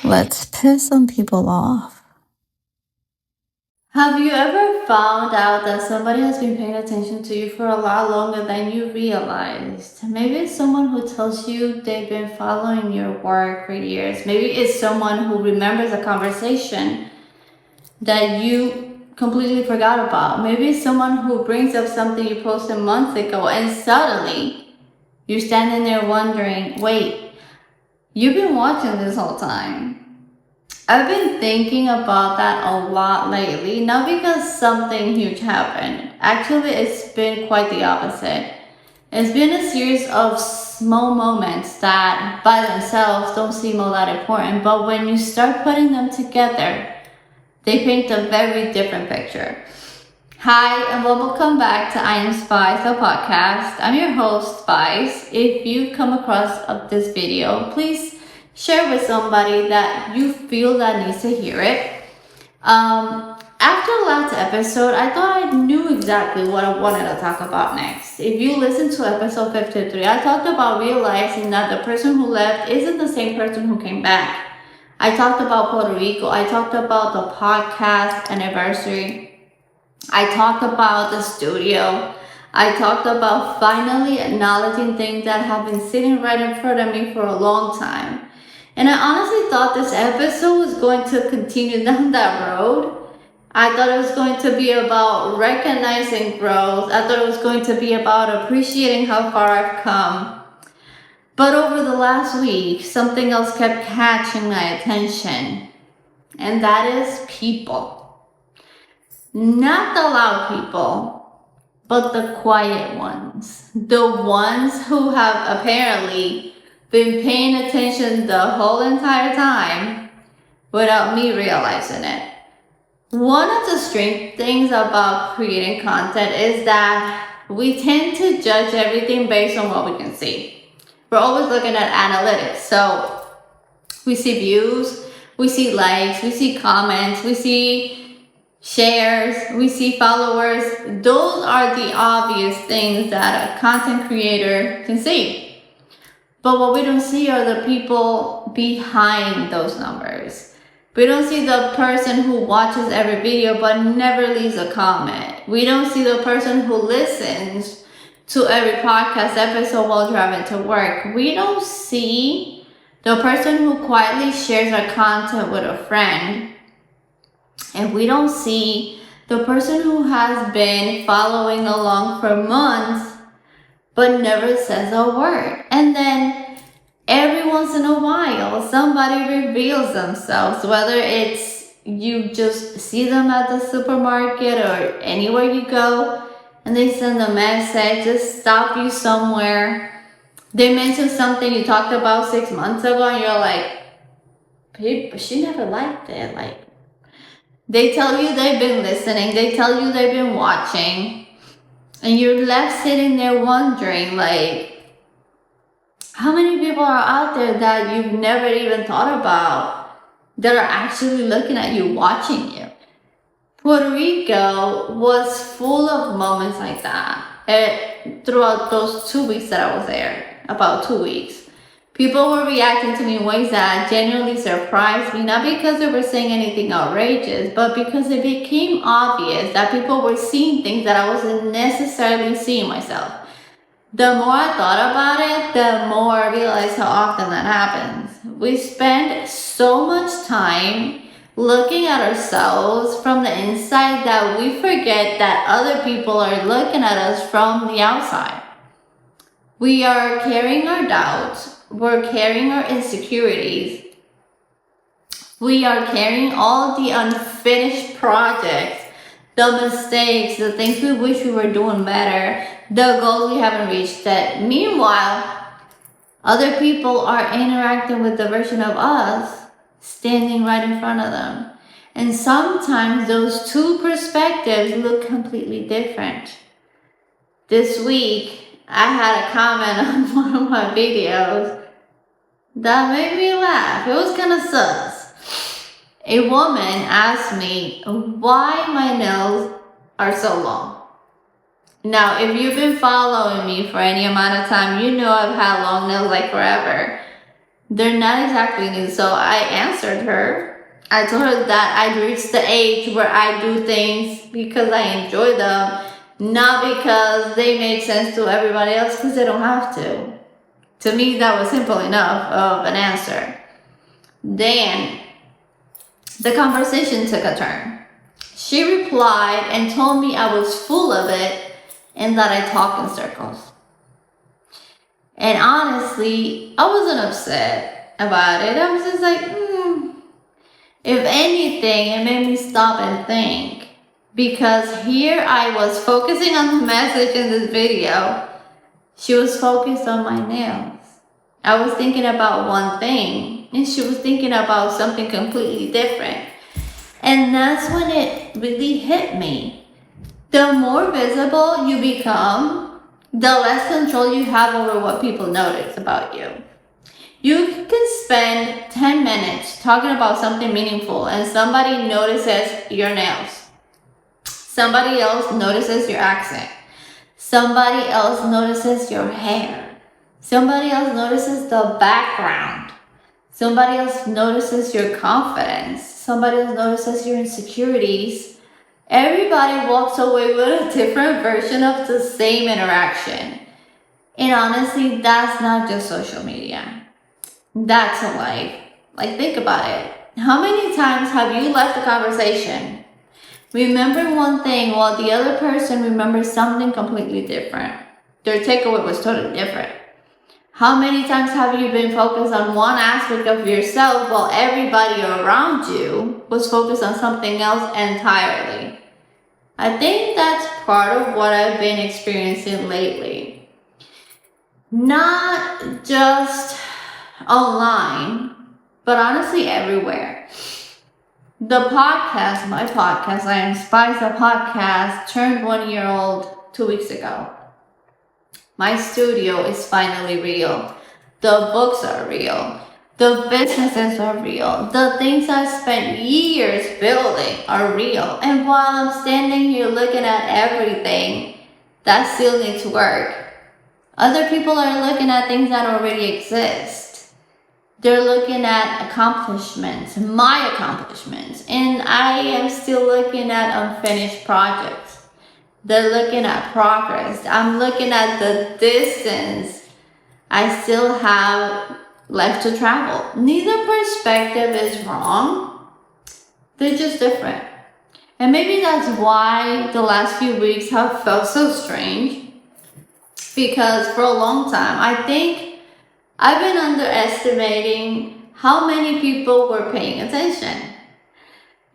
Let's piss some people off. Have you ever found out that somebody has been paying attention to you for a lot longer than you realized? Maybe it's someone who tells you they've been following your work for years. Maybe it's someone who remembers a conversation that you completely forgot about. Maybe it's someone who brings up something you posted months ago and suddenly you're standing there wondering, wait, you've been watching this whole time. I've been thinking about that a lot lately, not because something huge happened. Actually, it's been quite the opposite. It's been a series of small moments that by themselves don't seem all that important, but when you start putting them together, they paint a very different picture. Hi, and welcome back to I Am Spice, the podcast. I'm your host, Spice. If you've come across this video, please share with somebody that you feel that needs to hear it. After the last episode, I thought I knew exactly what I wanted to talk about next. If you listen to episode 53, I talked about realizing that the person who left isn't the same person who came back. I talked about Puerto Rico. I talked about the podcast anniversary. I talked about the studio. I talked about finally acknowledging things that have been sitting right in front of me for a long time. And I honestly thought this episode was going to continue down that road. I thought it was going to be about recognizing growth. I thought it was going to be about appreciating how far I've come. But over the last week, something else kept catching my attention. And that is people. Not the loud people, but the quiet ones. The ones who have apparently been paying attention the whole entire time without me realizing it. One of the strange things about creating content is that we tend to judge everything based on what we can see. We're always looking at analytics. So we see views, we see likes, we see comments, we see shares, we see followers. Those are the obvious things that a content creator can see. But what we don't see are the people behind those numbers. We don't see the person who watches every video but never leaves a comment. We don't see the person who listens to every podcast episode while driving to work. We don't see the person who quietly shares our content with a friend. And we don't see the person who has been following along for months but never says a word. And then every once in a while, somebody reveals themselves, whether it's you just see them at the supermarket or anywhere you go, and they send a message, just stop you somewhere. They mention something you talked about 6 months ago, and you're like, she never liked it. Like, they tell you they've been listening, they tell you they've been watching, and you're left sitting there wondering, like, how many people are out there that you've never even thought about that are actually looking at you, watching you? Puerto Rico was full of moments like that throughout those 2 weeks that I was there, about 2 weeks. People were reacting to me in ways that genuinely surprised me, not because they were saying anything outrageous, but because it became obvious that people were seeing things that I wasn't necessarily seeing myself. The more I thought about it, the more I realized how often that happens. We spend so much time looking at ourselves from the inside that we forget that other people are looking at us from the outside. We are carrying our doubts. We're carrying our insecurities. We are carrying all the unfinished projects, the mistakes, the things we wish we were doing better, the goals we haven't reached yet. Meanwhile, other people are interacting with the version of us standing right in front of them. And sometimes those two perspectives look completely different. This week, I had a comment on one of my videos that made me laugh. It was kind of sus. A woman asked me why my nails are so long. Now, if you've been following me for any amount of time, you know I've had long nails like forever. They're not exactly new. So I answered her. I told her that I'd reached the age where I do things because I enjoy them, not because they make sense to everybody else, because they don't have to. To me, that was simple enough of an answer. Then the conversation took a turn. She replied and told me I was full of it and that I talk in circles. And honestly, I wasn't upset about it. I was just like, If anything, it made me stop and think. Because here I was focusing on the message in this video. She was focused on my nails. I was thinking about one thing, and she was thinking about something completely different. And that's when it really hit me. The more visible you become, the less control you have over what people notice about you. You can spend 10 minutes talking about something meaningful and somebody notices your nails. Somebody else notices your accent. Somebody else notices your hair. Somebody else notices the background. Somebody else notices your confidence. Somebody else notices your insecurities. Everybody walks away with a different version of the same interaction. And honestly, that's not just social media. That's a life. Like, think about it. How many times have you left a conversation remembering one thing while the other person remembers something completely different? Their takeaway was totally different. How many times have you been focused on one aspect of yourself while everybody around you was focused on something else entirely? I think that's part of what I've been experiencing lately. Not just online, but honestly everywhere. The podcast, my podcast, I Am Spice, the podcast, turned 1 year old 2 weeks ago. My studio is finally real. The books are real. The businesses are real. The things I spent years building are real. And while I'm standing here looking at everything that still needs work, other people are looking at things that already exist. They're looking at accomplishments, my accomplishments, and I am still looking at unfinished projects. They're looking at progress. I'm looking at the distance I still have left to travel. Neither perspective is wrong. They're just different. And maybe that's why the last few weeks have felt so strange. Because for a long time, I think I've been underestimating how many people were paying attention.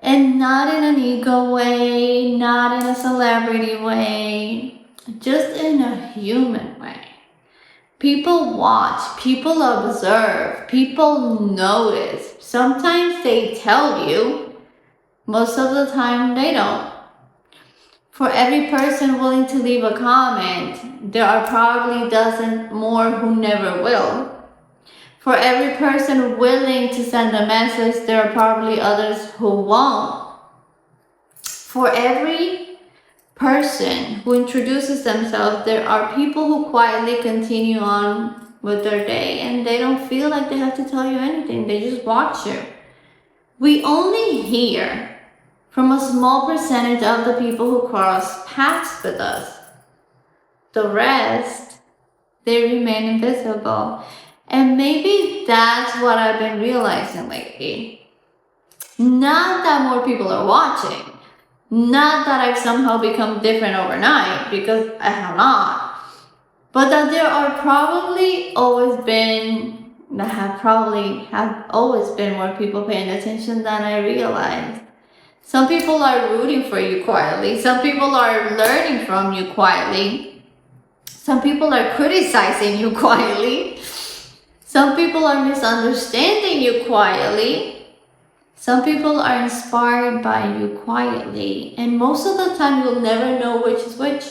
And not in an ego way, not in a celebrity way, just in a human way. People watch, people observe, people notice. Sometimes they tell you, most of the time they don't. For every person willing to leave a comment, there are probably a dozen more who never will. For every person willing to send a message, there are probably others who won't. For every person who introduces themselves, there are people who quietly continue on with their day and they don't feel like they have to tell you anything. They just watch you. We only hear from a small percentage of the people who cross paths with us. The rest, they remain invisible. And maybe that's what I've been realizing lately. Not that more people are watching. Not that I've somehow become different overnight, because I have not. But that there are probably always been more people paying attention than I realized. Some people are rooting for you quietly. Some people are learning from you quietly. Some people are criticizing you quietly. Some people are misunderstanding you quietly. Some people are inspired by you quietly. And most of the time, you'll never know which is which.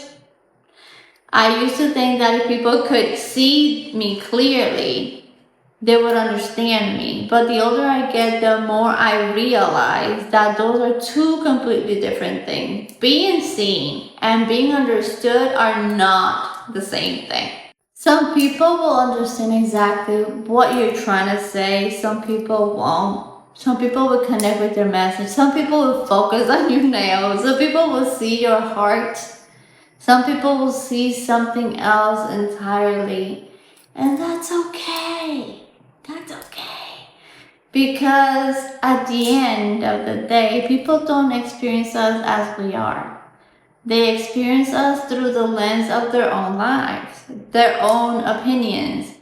I used to think that if people could see me clearly, they would understand me. But the older I get, the more I realize that those are two completely different things. Being seen and being understood are not the same thing. Some people will understand exactly what you're trying to say, some people won't. Some people will connect with your message, some people will focus on your nails, some people will see your heart, some people will see something else entirely. And that's okay. That's okay. Because at the end of the day, people don't experience us as we are. They experience us through the lens of their own lives, their own opinions,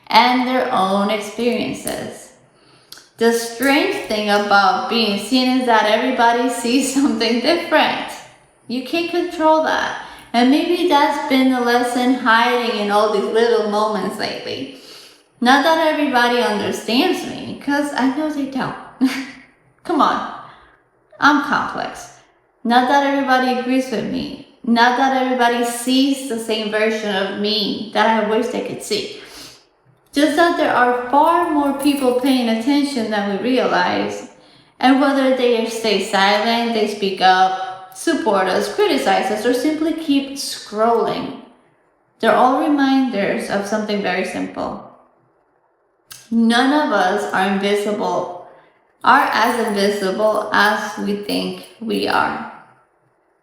and their own experiences. The strange thing about being seen is that everybody sees something different. You can't control that. And maybe that's been the lesson hiding in all these little moments lately. Not that everybody understands me, because I know they don't. Come on, I'm complex. Not that everybody agrees with me. Not that everybody sees the same version of me that I wish they could see. Just that there are far more people paying attention than we realize. And whether they stay silent, they speak up, support us, criticize us, or simply keep scrolling, they're all reminders of something very simple. None of us are as invisible as we think we are.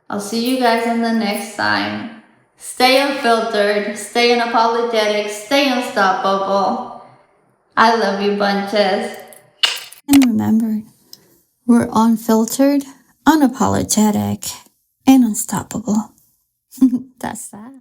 I'll see you guys in the next time. Stay unfiltered, stay unapologetic, stay unstoppable. I love you bunches. And remember, we're unfiltered, unapologetic, and unstoppable. That's that.